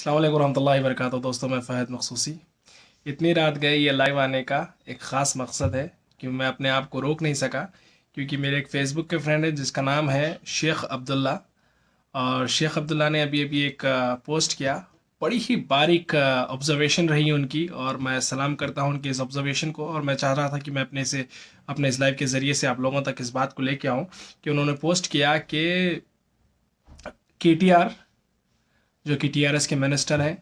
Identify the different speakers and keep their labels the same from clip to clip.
Speaker 1: अस्सलाम वालेकुम रहमतुल्लाहि व बरकातहू। दोस्तों, मैं फ़हद मखसूसी। इतनी रात गए ये लाइव आने का एक ख़ास मकसद है कि मैं अपने आप को रोक नहीं सका, क्योंकि मेरे एक फ़ेसबुक के फ्रेंड है जिसका नाम है शेख अब्दुल्ला। और शेख अब्दुल्ला ने अभी अभी एक पोस्ट किया। बड़ी ही बारीक ऑब्जर्वेशन रही उनकी, और मैं सलाम करता हूँ उनके इस ऑब्जर्वेशन को। और मैं चाह रहा था कि मैं अपने इस लाइव के ज़रिए से आप लोगों तक इस बात को लेके आऊँ कि उन्होंने पोस्ट किया कि KTR, जो कि TRS के मिनिस्टर हैं,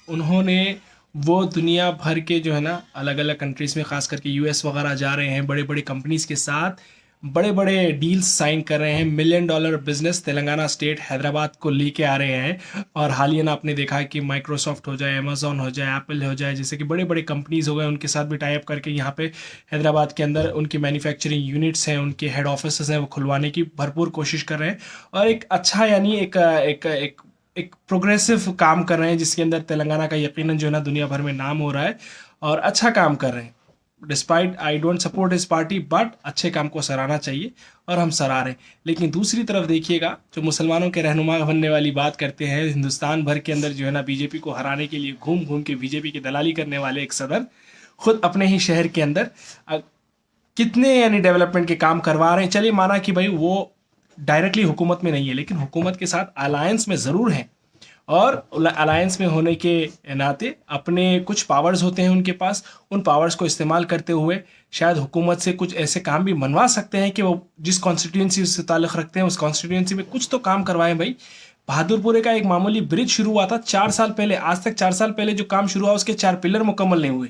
Speaker 1: उन्होंने वो दुनिया भर के जो है ना अलग अलग कंट्रीज़ में, ख़ास करके US वगैरह जा रहे हैं, बड़े बड़े कंपनीज़ के साथ बड़े बड़े डील्स साइन कर रहे हैं। $1 million business Telangana state Hyderabad को लेके आ रहे हैं। और हालिया आपने देखा है कि माइक्रोसॉफ्ट हो जाए, अमेजोन हो जाए, एप्पल हो जाए, जैसे कि बड़े बड़े कंपनीज़ हो गए, उनके साथ भी टाई अप करके यहाँ पे हैदराबाद के अंदर उनकी मैन्युफैक्चरिंग यूनिट्स हैं, उनके हेड ऑफिस हैं, वो खुलवाने की भरपूर कोशिश कर रहे हैं। और एक अच्छा, यानी एक प्रोग्रेसिव काम कर रहे हैं, जिसके अंदर तेलंगाना का यकीनन जो है ना दुनिया भर में नाम हो रहा है, और अच्छा काम कर रहे हैं। डिस्पाइट आई डोंट सपोर्ट इस पार्टी, बट अच्छे काम को सराहना चाहिए, और हम सराह रहे हैं। लेकिन दूसरी तरफ देखिएगा, जो मुसलमानों के रहनुमा बनने वाली बात करते हैं, हिंदुस्तान भर के अंदर जो है ना बीजेपी को हराने के लिए घूम घूम के बीजेपी की दलाली करने वाले एक सदर, खुद अपने ही शहर के अंदर कितने यानी डेवलपमेंट के काम करवा रहे हैं। चलिए, माना कि भाई वो डायरेक्टली हुकूमत में नहीं है, लेकिन हुकूमत के साथ अलायंस में ज़रूर हैं। और अलायंस में होने के नाते अपने कुछ पावर्स होते हैं उनके पास। उन पावर्स को इस्तेमाल करते हुए शायद हुकूमत से कुछ ऐसे काम भी मनवा सकते हैं कि वो जिस कॉन्स्टिट्यूंसी से ताल्लुक़ रखते हैं उस कॉन्स्टिट्यूंसी में कुछ तो काम करवाएं भाई। बहादुरपुरे का एक मामूली ब्रिज शुरू हुआ था 4 साल पहले, आज तक 4 साल पहले जो काम शुरू हुआ उसके 4 पिलर मुकम्मल नहीं हुए।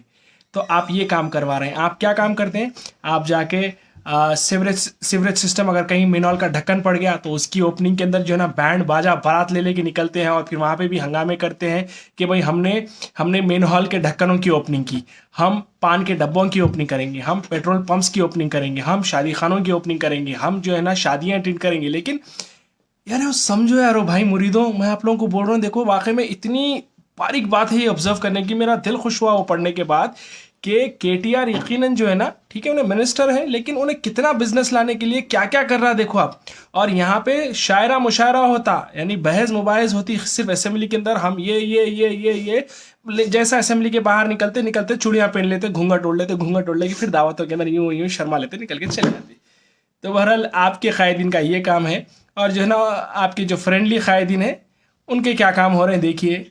Speaker 1: तो आप ये काम करवा रहे हैं। आप क्या काम करते हैं? आप जाके सीवरेज सिस्टम, अगर कहीं मेनॉल का ढक्कन पड़ गया तो उसकी ओपनिंग के अंदर जो है ना बैंड बाजा बारात ले लेके निकलते हैं, और फिर वहाँ पे भी हंगामे करते हैं कि भाई हमने मेन हॉल के ढक्कनों की ओपनिंग की, हम पान के डब्बों की ओपनिंग करेंगे, हम पेट्रोल पंप्स की ओपनिंग करेंगे, हम शादी खानों की ओपनिंग करेंगे, हम जो है ना शादियाँ अटेंड करेंगे। लेकिन यार वो समझो यारो भाई मुरीदों, मैं आप लोगों को बोल रहा हूँ, देखो वाकई में इतनी बारीक बात है ये ऑब्जर्व करने की। मेरा दिल खुश हुआ वो पढ़ने के बाद कि KTR यकीनन जो है ना, ठीक है उन्हें मिनिस्टर है, लेकिन उन्हें कितना बिजनेस लाने के लिए क्या क्या कर रहा है देखो आप। और यहाँ पे शायरा मुशायरा होता, यानी बहस मुबाहस होती सिर्फ असेंबली के अंदर। हम जैसा असेंबली के बाहर निकलते निकलते चूड़ियाँ पहन लेते, घूंघट ओढ़ लेते, घूंघट ओढ़ लेके फिर दावतों के अंदर यूं यूं शर्मा लेते, निकल के चले जाते। तो बहरहाल आपके कायदीन का ये काम है। और जो है ना आपके जो फ्रेंडली कायदीन है उनके क्या काम हो रहे हैं देखिए।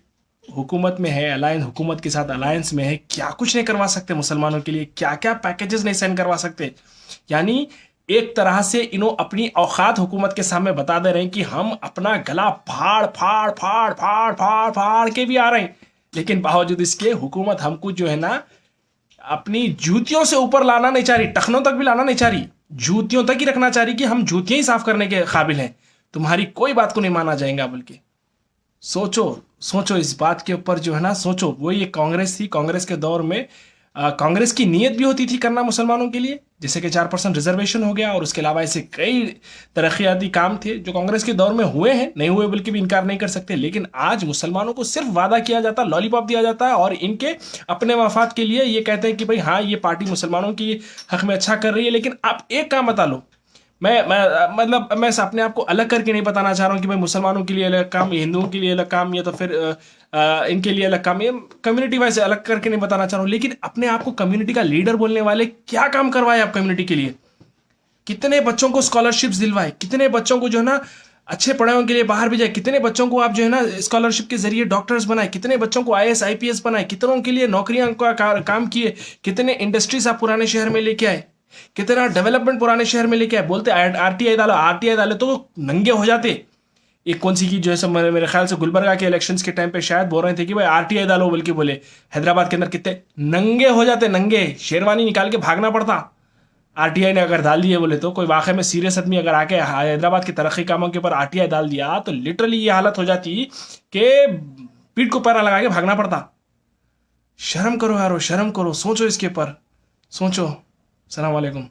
Speaker 1: हुकूमत में है, अलायंस, हुकूमत के साथ अलायंस में है, क्या कुछ नहीं करवा सकते मुसलमानों के लिए, क्या क्या पैकेजेस नहीं साइन करवा सकते। यानी एक तरह से इन्हों अपनी औकात हुकूमत के सामने बता दे रहे हैं कि हम अपना गला फाड़ फाड़ फाड़ फाड़ फाड़ फाड़ के भी आ रहे हैं, लेकिन बावजूद इसके हुकूमत हमको जो है ना अपनी जूतियों से ऊपर लाना नहीं चाह रही, टखनों तक भी लाना नहीं चाह रही, जूतियों तक ही रखना चाह रही कि हम जूतियां ही साफ करने के काबिल हैं, तुम्हारी कोई बात को नहीं माना जाएगा। बल्कि सोचो, सोचो इस बात के ऊपर जो है ना, सोचो। वो ये कांग्रेस थी, कांग्रेस के दौर में कांग्रेस की नीयत भी होती थी करना मुसलमानों के लिए, जैसे कि 4% रिजर्वेशन हो गया, और उसके अलावा ऐसे कई तरक्याती काम थे जो कांग्रेस के दौर में हुए हैं, नहीं हुए बल्कि भी इनकार नहीं कर सकते। लेकिन आज मुसलमानों को सिर्फ वादा किया जाता, लॉलीपॉप दिया जाता है, और इनके अपने मफाद के लिए ये कहते हैं कि भाई हाँ ये पार्टी मुसलमानों की हक में अच्छा कर रही है। लेकिन आप एक काम बता लो, मतलब मैं अपने आप को अलग करके नहीं बताना चाह रहा हूँ कि भाई मुसलमानों के लिए अलग काम, हिंदुओं के लिए अलग काम, या तो फिर इनके लिए अलग काम, ये कम्युनिटी वाइज अलग करके नहीं बताना चाह रहा हूँ। लेकिन अपने आप को कम्युनिटी का लीडर बोलने वाले क्या काम करवाए आप कम्युनिटी के लिए? कितने बच्चों को स्कॉलरशिप्स दिलवाए, कितने बच्चों को जो है ना अच्छे पढ़ाई के लिए बाहर भेजाए, कितने बच्चों को आप जो है ना स्कॉलरशिप के जरिए डॉक्टर्स बनाए, कितने बच्चों को IAS IPS बनाए, कितनों के लिए नौकरियां का काम किए, कितने इंडस्ट्रीज आप पुराने शहर में लेके आए, कितना डेवलपमेंट पुराने शहर में लेके आए। बोलते RTI डालो, RTI डालो तो नंगे हो जाते। एक कौन सी की जो है सब मेरे ख्याल से गुलबर्गा के इलेक्शंस के टाइम पे शायद बोल रहे थे कि भाई RTI डालो, बल्कि बोले हैदराबाद के अंदर कितने नंगे हो जाते, नंगे शेरवानी निकाल के भागना पड़ता। RTI ने अगर डाल दिए बोले तो कोई वाकई में सीरियस आदमी अगर आके हैदराबाद के तरक्की कामों के ऊपर RTI डाल दिया तो लिटरली ये हालत हो जाती कि पीठ को पैरा लगा के भागना पड़ता। शर्म करो यारो, शर्म करो, सोचो इसके ऊपर, सोचो। सलाम वालेकुम।